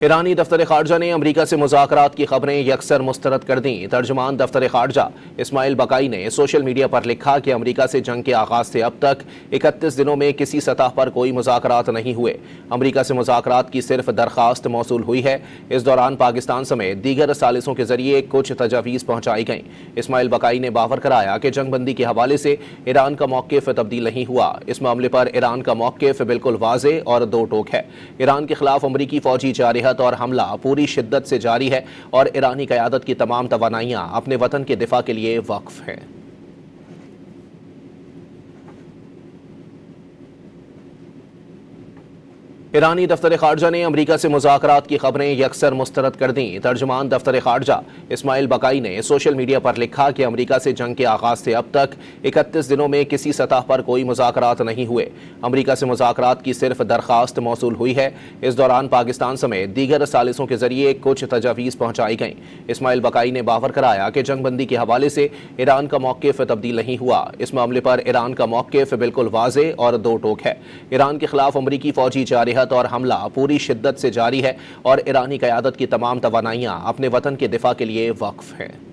ایرانی دفتر خارجہ نے امریکہ سے مذاکرات کی خبریں یکسر مسترد کر دیں۔ ترجمان دفتر خارجہ اسماعیل بقائی نے سوشل میڈیا پر لکھا کہ امریکہ سے جنگ کے آغاز سے اب تک 31 دنوں میں کسی سطح پر کوئی مذاکرات نہیں ہوئے۔ امریکہ سے مذاکرات کی صرف درخواست موصول ہوئی ہے۔ اس دوران پاکستان سمیت دیگر ثالثوں کے ذریعے کچھ تجاویز پہنچائی گئیں۔ اسماعیل بقائی نے باور کرایا کہ جنگ بندی کے حوالے سے ایران کا موقف تبدیل نہیں ہوا۔ اس معاملے پر ایران کا موقف بالکل واضح اور دو ٹوک ہے۔ ایران کے خلاف امریکی فوجی جارحیت اور حملہ پوری شدت سے جاری ہے اور ایرانی قیادت کی تمام توانائیاں اپنے وطن کے دفاع کے لیے وقف ہیں۔ ایرانی دفتر خارجہ نے امریکہ سے مذاکرات کی خبریں یکسر مسترد کر دیں۔ ترجمان دفتر خارجہ اسماعیل بقائی نے سوشل میڈیا پر لکھا کہ امریکہ سے جنگ کے آغاز سے اب تک 31 دنوں میں کسی سطح پر کوئی مذاکرات نہیں ہوئے۔ امریکہ سے مذاکرات کی صرف درخواست موصول ہوئی ہے۔ اس دوران پاکستان سمیت دیگر ثالثوں کے ذریعے کچھ تجاویز پہنچائی گئیں۔ اسماعیل بقائی نے باور کرایا کہ جنگ بندی کے حوالے سے ایران کا موقف تبدیل نہیں ہوا۔ اس معاملے پر ایران کا موقف بالکل واضح اور دو ٹوک ہے۔ ایران کے خلاف امریکی فوجی جارحیت اور حملہ پوری شدت سے جاری ہے اور ایرانی قیادت کی تمام توانائیاں اپنے وطن کے دفاع کے لیے وقف ہیں۔